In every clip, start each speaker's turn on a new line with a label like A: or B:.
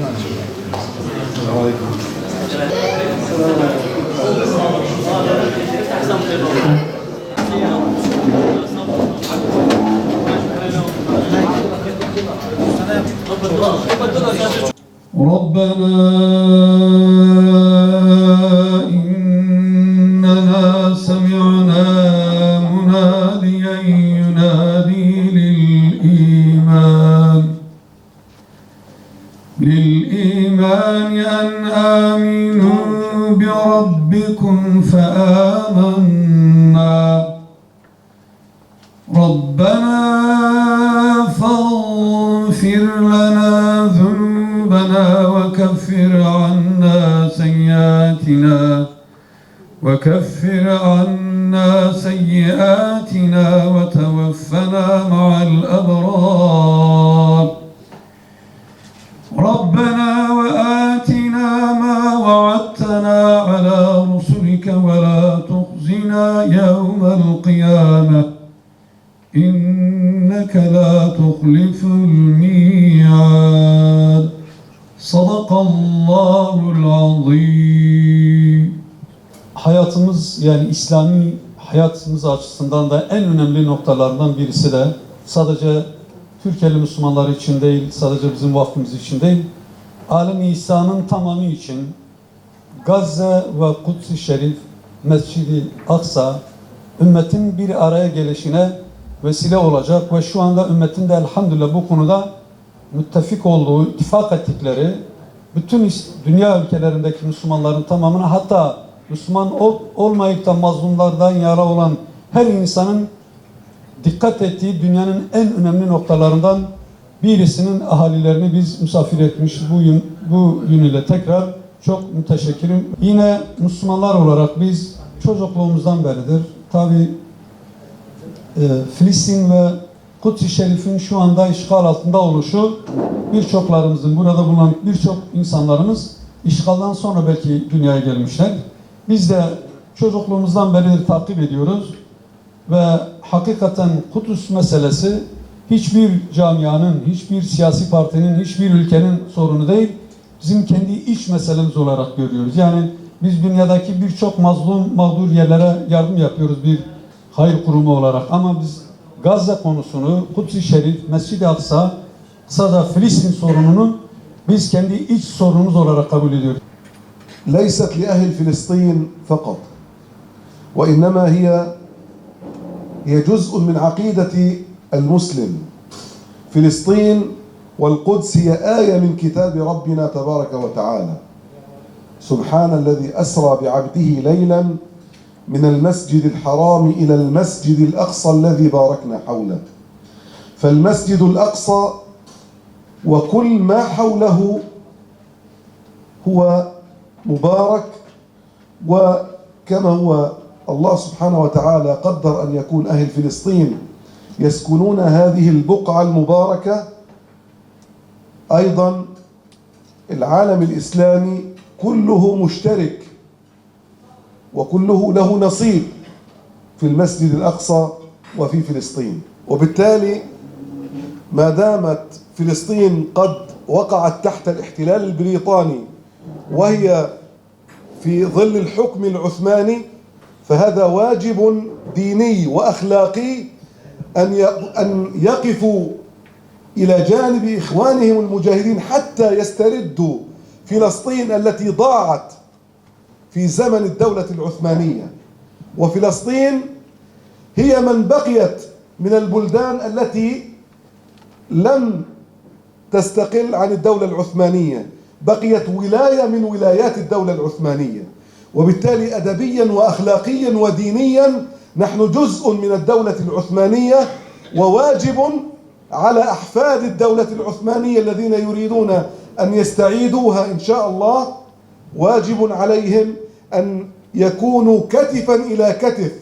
A: السلام عليكم.
B: ربنا إننا سمعنا مناديا ينادي للإيمان أن آمنوا بربكم فآمنا ربنا فاغفر لنا ذنوبنا وكفر عنا سيئاتنا وتوفنا مع الأبرار ربنا وآتنا ما وعدتنا على رسلك ولا تخزنا يوم القيامة إنك لا تخلف الميعاد صدق الله العظيم. Hayatımız yani İslami hayatımız açısından da en önemli noktalardan birisi de sadece Türkiye'li Müslümanlar için değil, sadece bizim vakfımız için değil, alem-i İsa'nın tamamı için Gazze ve Kuds-i Şerif, Mescid-i Aksa ümmetin bir araya gelişine vesile olacak ve şu anda ümmetin de elhamdülillah bu konuda müttefik olduğu, ittifak ettikleri bütün dünya ülkelerindeki Müslümanların tamamına, hatta Müslüman olmayıp da mazlumlardan yara olan her insanın dikkat ettiği dünyanın en önemli noktalarından birisinin ahalilerini biz misafir etmişiz. Bu yönüyle tekrar çok müteşekkirim. Yine Müslümanlar olarak biz çocukluğumuzdan beridir tabi Filistin ve Kuds-i Şerif'in şu anda işgal altında oluşu, birçoklarımızın, burada bulunan birçok insanlarımız işgaldan sonra belki dünyaya gelmişler. Biz de çocukluğumuzdan beri takip ediyoruz ve hakikaten Kudüs meselesi hiçbir camianın, hiçbir siyasi partinin, hiçbir ülkenin sorunu değil, bizim kendi iç meselemiz olarak görüyoruz. Yani biz dünyadaki birçok mazlum, mağdur yerlere yardım yapıyoruz bir hayır kurumu olarak, ama biz Gazze konusunu, Kuds-i Şerif, Mescid-i Aksa, kısaca Filistin sorununu biz kendi iç sorunumuz olarak kabul ediyoruz.
A: ليست لأهل فلسطين فقط وإنما هي جزء من عقيدة المسلم. فلسطين والقدس هي آية من كتاب ربنا تبارك وتعالى. سبحان الذي أسرى بعبده ليلا من المسجد الحرام إلى المسجد الأقصى الذي باركنا حوله. فالمسجد الأقصى وكل ما حوله هو مبارك، وكما هو الله سبحانه وتعالى قدر أن يكون أهل فلسطين يسكنون هذه البقعة المباركة، أيضا العالم الإسلامي كله مشترك وكله له نصيب في المسجد الأقصى وفي فلسطين. وبالتالي ما دامت فلسطين قد وقعت تحت الاحتلال البريطاني وهي في ظل الحكم العثماني، فهذا واجب ديني وأخلاقي أن يقفوا إلى جانب إخوانهم المجاهدين حتى يستردوا فلسطين التي ضاعت في زمن الدولة العثمانية. وفلسطين هي من بقيت من البلدان التي لم تستقل عن الدولة العثمانية، بقيت ولاية من ولايات الدولة العثمانية، وبالتالي أدبيا وأخلاقيا ودينيا نحن جزء من الدولة العثمانية، وواجب على أحفاد الدولة العثمانية الذين يريدون أن يستعيدوها إن شاء الله، واجب عليهم أن يكونوا كتفا إلى كتف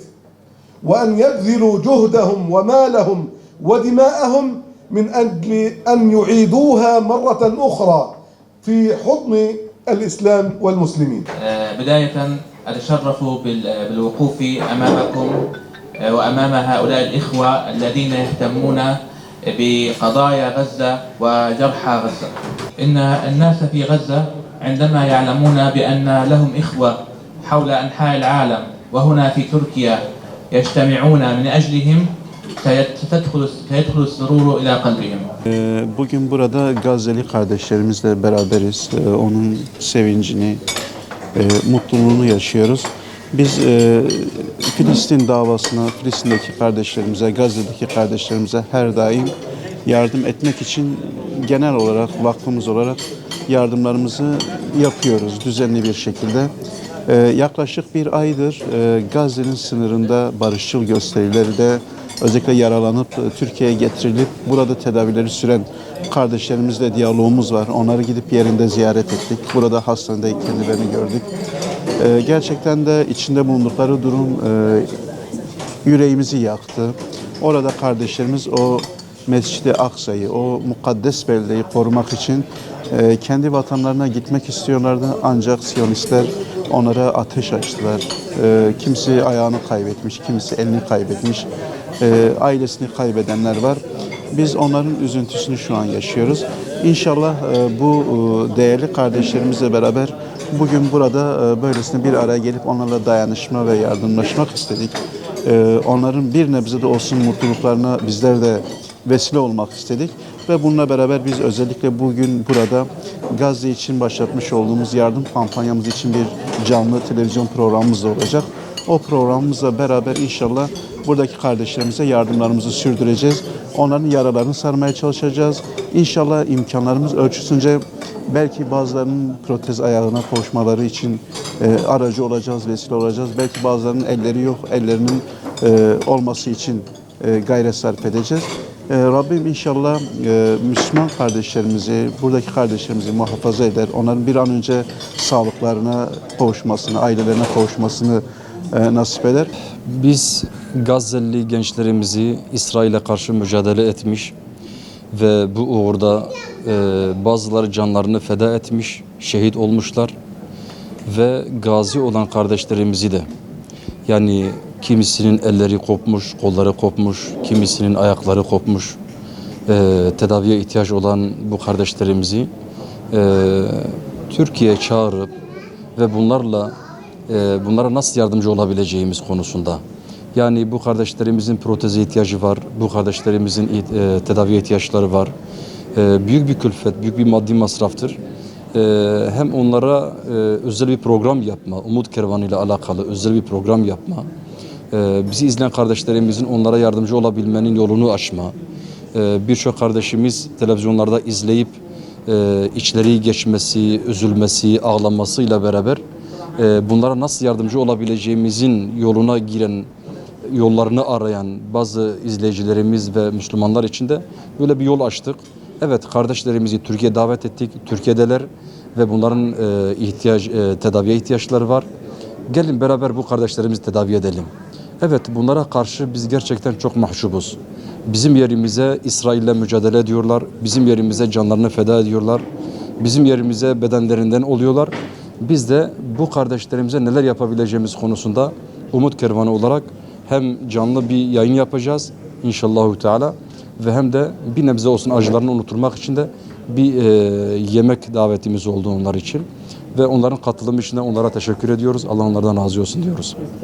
A: وأن يبذلوا جهدهم ومالهم ودماءهم من أجل أن يعيدوها مرة أخرى في حضن الإسلام والمسلمين.
C: بداية أتشرف بالوقوف أمامكم وأمام هؤلاء الإخوة الذين يهتمون بقضايا غزة وجرحى غزة. إن الناس في غزة عندما يعلمون بأن لهم إخوة حول أنحاء العالم وهنا في تركيا يجتمعون من أجلهم سيدخل السرور إلى قلبهم.
D: Bugün burada Gazze'li kardeşlerimizle beraberiz. Onun sevincini, mutluluğunu yaşıyoruz. Biz Filistin davasına, Filistin'deki kardeşlerimize, Gazze'deki kardeşlerimize her daim yardım etmek için genel olarak, vakfımız olarak yardımlarımızı yapıyoruz düzenli bir şekilde. Yaklaşık bir aydır Gazze'nin sınırında barışçıl gösterilerde özellikle yaralanıp Türkiye'ye getirilip burada tedavileri süren kardeşlerimizle diyalogumuz var. Onları gidip yerinde ziyaret ettik. Burada hastanede kendilerini gördük. Gerçekten de içinde bulundukları durum yüreğimizi yaktı. Orada kardeşlerimiz o Mescid-i Aksa'yı, o mukaddes beldeyi korumak için kendi vatanlarına gitmek istiyorlardı. Ancak Siyonistler onlara ateş açtılar. Kimisi ayağını kaybetmiş, kimisi elini kaybetmiş, ailesini kaybedenler var. Biz onların üzüntüsünü şu an yaşıyoruz. İnşallah bu değerli kardeşlerimizle beraber bugün burada böylesine bir araya gelip onlarla dayanışma ve yardımlaşmak istedik. Onların bir nebze de olsun mutluluklarına bizler de vesile olmak istedik. Ve bununla beraber biz özellikle bugün burada Gazze için başlatmış olduğumuz yardım kampanyamız için bir canlı televizyon programımız da olacak. O programımızla beraber inşallah buradaki kardeşlerimize yardımlarımızı sürdüreceğiz. Onların yaralarını sarmaya çalışacağız. İnşallah imkanlarımız ölçüsünce belki bazılarının protez ayağına kavuşmaları için aracı olacağız, vesile olacağız. Belki bazılarının elleri yok, ellerinin olması için gayret sarf edeceğiz. Rabbim inşallah Müslüman kardeşlerimizi, buradaki kardeşlerimizi muhafaza eder. Onların bir an önce sağlıklarına kavuşmasını, ailelerine kavuşmasını nasip eder.
E: Biz Gazze'li gençlerimizi İsrail'e karşı mücadele etmiş ve bu uğurda bazıları canlarını feda etmiş, şehit olmuşlar ve gazi olan kardeşlerimizi de, yani kimisinin elleri kopmuş, kolları kopmuş, kimisinin ayakları kopmuş, tedaviye ihtiyaç olan bu kardeşlerimizi Türkiye'ye çağırıp ve bunlara nasıl yardımcı olabileceğimiz konusunda. Yani bu kardeşlerimizin proteze ihtiyacı var, bu kardeşlerimizin tedaviye ihtiyaçları var. Büyük bir külfet, büyük bir maddi masraftır. Hem onlara özel bir program yapma, Umut Kervanı ile alakalı özel bir program yapma, bizi izleyen kardeşlerimizin onlara yardımcı olabilmenin yolunu açma. Birçok kardeşimiz televizyonlarda izleyip içleri geçmesi, üzülmesi, ağlamasıyla beraber bunlara nasıl yardımcı olabileceğimizin yoluna giren, yollarını arayan bazı izleyicilerimiz ve Müslümanlar için de böyle bir yol açtık. Evet, kardeşlerimizi Türkiye'ye davet ettik. Türkiye'deler ve bunların tedaviye ihtiyaçları var. Gelin beraber bu kardeşlerimizi tedavi edelim. Evet, bunlara karşı biz gerçekten çok mahcubuz. Bizim yerimize İsrail'le mücadele ediyorlar. Bizim yerimize canlarını feda ediyorlar. Bizim yerimize bedenlerinden oluyorlar. Biz de bu kardeşlerimize neler yapabileceğimiz konusunda Umut Kervanı olarak hem canlı bir yayın yapacağız inşallahü teala ve hem de bir nebze olsun acılarını unutturmak için de bir yemek davetimiz oldu onlar için ve onların katılımı için de onlara teşekkür ediyoruz. Allah onlardan razı olsun diyoruz.